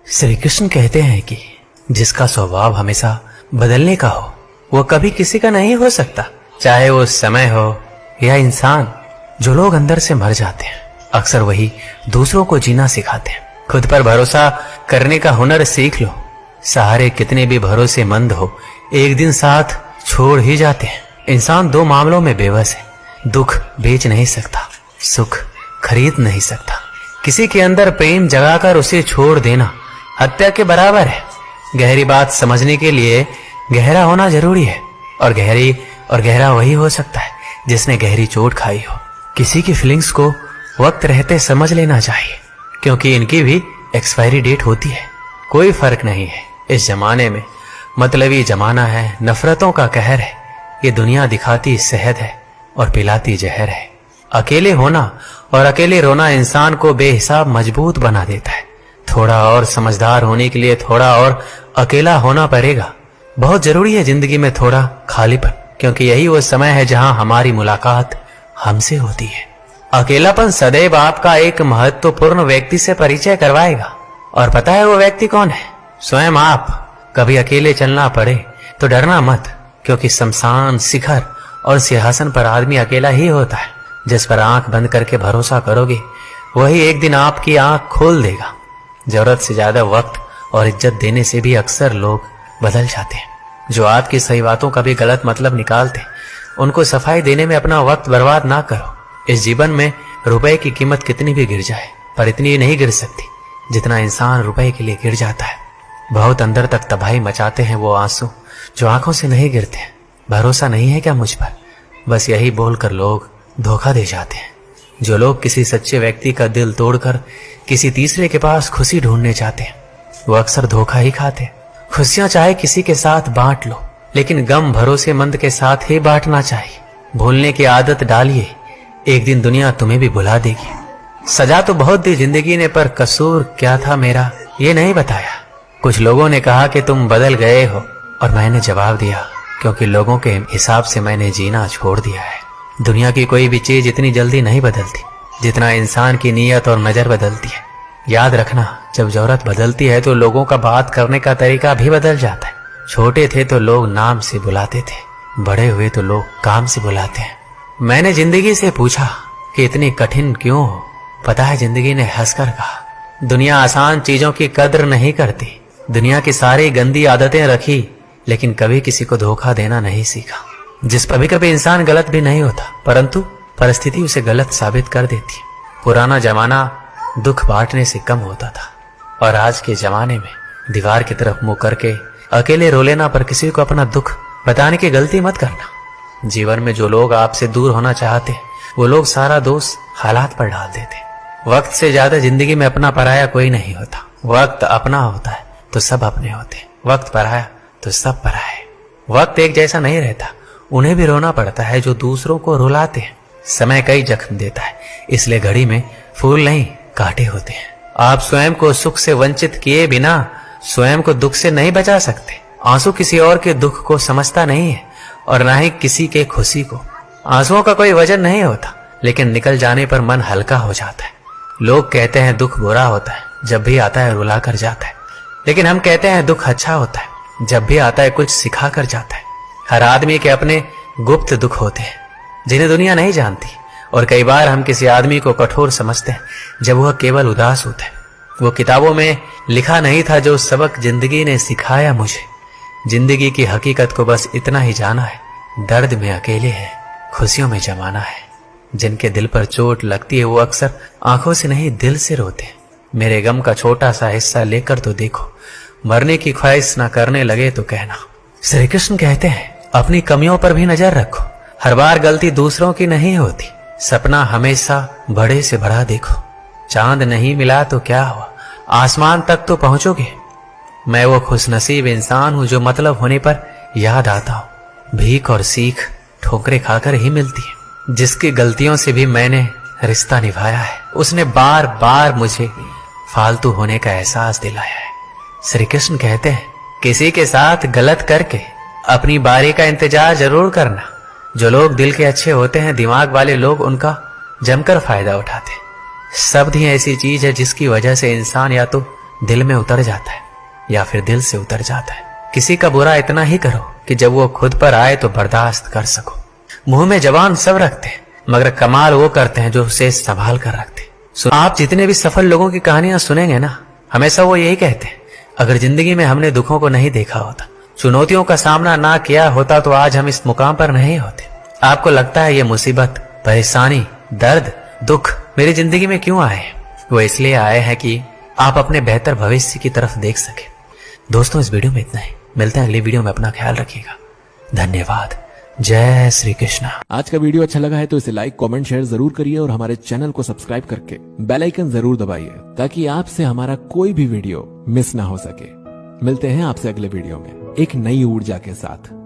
श्री कृष्ण कहते हैं कि जिसका स्वभाव हमेशा बदलने का हो वो कभी किसी का नहीं हो सकता, चाहे वो समय हो या इंसान। जो लोग अंदर से मर जाते हैं अक्सर वही दूसरों को जीना सिखाते हैं। खुद पर भरोसा करने का हुनर सीख लो। सहारे कितने भी भरोसेमंद हो एक दिन साथ छोड़ ही जाते हैं। इंसान दो मामलों में बेबस है, दुख बेच नहीं सकता, सुख खरीद नहीं सकता। किसी के अंदर प्रेम जगाकर उसे छोड़ देना हत्या के बराबर है। गहरी बात समझने के लिए गहरा होना जरूरी है, और गहरा वही हो सकता है जिसने गहरी चोट खाई हो। किसी की फीलिंग्स को वक्त रहते समझ लेना चाहिए, क्योंकि इनकी भी एक्सपायरी डेट होती है। कोई फर्क नहीं है इस जमाने में, मतलबी जमाना है, नफरतों का कहर है। ये दुनिया दिखाती शहद है और पिलाती जहर है। अकेले होना और अकेले रोना इंसान को बेहिसाब मजबूत बना देता है। थोड़ा और समझदार होने के लिए थोड़ा और अकेला होना पड़ेगा। बहुत जरूरी है जिंदगी में थोड़ा खालीपन, क्योंकि यही वो समय है जहां हमारी मुलाकात हमसे होती है। अकेलापन सदैव आपका एक महत्वपूर्ण व्यक्ति से परिचय करवाएगा, और पता है वो व्यक्ति कौन है? स्वयं आप। कभी अकेले चलना पड़े तो डरना मत, क्योंकि शमशान, शिखर और सिंहासन पर आदमी अकेला ही होता है। जिस पर आंख बंद करके भरोसा करोगे वही एक दिन आपकी आंख खोल देगा। जरूरत से ज्यादा वक्त और इज्जत देने से भी अक्सर लोग बदल जाते हैं। जो आपकी सही बातों का भी गलत मतलब निकालते उनको सफाई देने में अपना वक्त बर्बाद ना करो। इस जीवन में रुपए की कीमत कितनी भी गिर जाए, पर इतनी नहीं गिर सकती जितना इंसान रुपए के लिए गिर जाता है। बहुत अंदर तक तबाही मचाते हैं वो आंसू जो आंखों से नहीं गिरते। भरोसा नहीं है क्या मुझ पर? बस यही बोलकर लोग धोखा दे जाते हैं। जो लोग किसी सच्चे व्यक्ति का दिल तोड़कर किसी तीसरे के पास खुशी ढूंढने जाते हैं वो अक्सर धोखा ही खाते हैं। खुशियां चाहे किसी के साथ बांट लो, लेकिन गम भरोसेमंद के साथ ही बांटना चाहिए। भूलने की आदत डालिए, एक दिन दुनिया तुम्हें भी भुला देगी। सजा तो बहुत दी जिंदगी ने, पर कसूर क्या था मेरा ये नहीं बताया। कुछ लोगों ने कहा कि तुम बदल गए हो, और मैंने जवाब दिया क्योंकि लोगों के हिसाब से मैंने जीना छोड़ दिया है। दुनिया की कोई भी चीज इतनी जल्दी नहीं बदलती जितना इंसान की नीयत और नजर बदलती है। याद रखना, जब जरूरत बदलती है तो लोगों का बात करने का तरीका भी बदल जाता है। छोटे थे तो लोग नाम से बुलाते थे, बड़े हुए तो लोग काम से बुलाते हैं। मैंने जिंदगी से पूछा कि इतनी कठिन क्यों हो? पता है जिंदगी ने हंसकर कहा, दुनिया आसान चीजों की कद्र नहीं करती। दुनिया की सारी गंदी आदतें रखी, लेकिन कभी किसी को धोखा देना नहीं सीखा। जिस कभी कभी इंसान गलत भी नहीं होता, परंतु परिस्थिति उसे गलत साबित कर देती है। पुराना जमाना दुख बांटने से कम होता था, और आज के जमाने में दीवार की तरफ मुंह करके अकेले रो लेना। पर किसी को अपना दुख बताने की गलती मत करना। जीवन में जो लोग आपसे दूर होना चाहते हैं वो लोग सारा दोष हालात पर डाल देते। वक्त से ज्यादा जिंदगी में अपना पराया कोई नहीं होता। वक्त अपना होता है तो सब अपने होते हैं, वक्त पराया तो सब पराया है। वक्त एक जैसा नहीं रहता, उन्हें भी रोना पड़ता है जो दूसरों को रुलाते हैं। समय कई जख्म देता है, इसलिए घड़ी में फूल नहीं कांटे होते हैं। आप स्वयं को सुख से वंचित किए बिना स्वयं को दुख से नहीं बचा सकते। आंसू किसी और के दुख को समझता नहीं है, और ना ही किसी के खुशी को। आंसुओं का कोई वजन नहीं होता, लेकिन निकल जाने पर मन हल्का हो जाता है। लोग कहते हैं दुख बुरा होता है, जब भी आता है रुला कर जाता है, लेकिन हम कहते हैं दुख अच्छा होता है, जब भी आता है कुछ सिखा कर जाता है। हर आदमी के अपने गुप्त दुख होते हैं जिन्हें दुनिया नहीं जानती, और कई बार हम किसी आदमी को कठोर समझते हैं जब वह केवल उदास होता है। वो किताबों में लिखा नहीं था जो सबक जिंदगी ने सिखाया मुझे। जिंदगी की हकीकत को बस इतना ही जाना है, दर्द में अकेले है, खुशियों में जमाना है। जिनके दिल पर चोट लगती है वो अक्सर आंखों से नहीं दिल से रोते हैं। मेरे गम का छोटा सा हिस्सा लेकर तो देखो, मरने की ख्वाहिश ना करने लगे तो कहना। श्री कृष्ण कहते हैं अपनी कमियों पर भी नजर रखो। हर बार गलती दूसरों की नहीं होती। सपना हमेशा बड़े से बड़ा देखो। चांद नहीं मिला तो क्या हुआ, आसमान तक तो पहुंचोगे। मैं वो खुशनसीब इंसान हूं जो मतलब होने पर याद आता हूं। भीख और सीख ठोकरें खाकर ही मिलती है। जिसकी गलतियों से भी मैंने रिश्ता निभाया है, उसने बार बार मुझे फालतू होने का एहसास दिलाया है। श्री कृष्ण कहते हैं किसी के साथ गलत करके अपनी बारी का इंतजार जरूर करना। जो लोग दिल के अच्छे होते हैं, दिमाग वाले लोग उनका जमकर फायदा उठाते हैं। शब्द ही ऐसी चीज है जिसकी वजह से इंसान या तो दिल में उतर जाता है या फिर दिल से उतर जाता है। किसी का बुरा इतना ही करो कि जब वो खुद पर आए तो बर्दाश्त कर सको। मुंह में जबान सब रखते हैं, मगर कमाल वो करते हैं जो उसे संभाल कर रखते हैं। आप जितने भी सफल लोगों की कहानियां सुनेंगे ना, हमेशा वो यही कहते हैं, अगर जिंदगी में हमने दुखों को नहीं देखा होता, चुनौतियों का सामना ना किया होता, तो आज हम इस मुकाम पर नहीं होते। आपको लगता है ये मुसीबत, परेशानी, दर्द, दुख मेरी जिंदगी में क्यों आए? वो इसलिए आए हैं कि आप अपने बेहतर भविष्य की तरफ देख सके। दोस्तों, इस वीडियो में इतना ही। मिलते हैं अगली वीडियो में। अपना ख्याल रखिएगा। धन्यवाद। जय श्री कृष्णा। आज का वीडियो अच्छा लगा है तो इसे लाइक, कमेंट, शेयर जरूर करिए और हमारे चैनल को सब्सक्राइब करके बेल आइकन जरूर दबाइए ताकि आपसे हमारा कोई भी वीडियो मिस ना हो सके। मिलते हैं आपसे अगले वीडियो में एक नई ऊर्जा के साथ।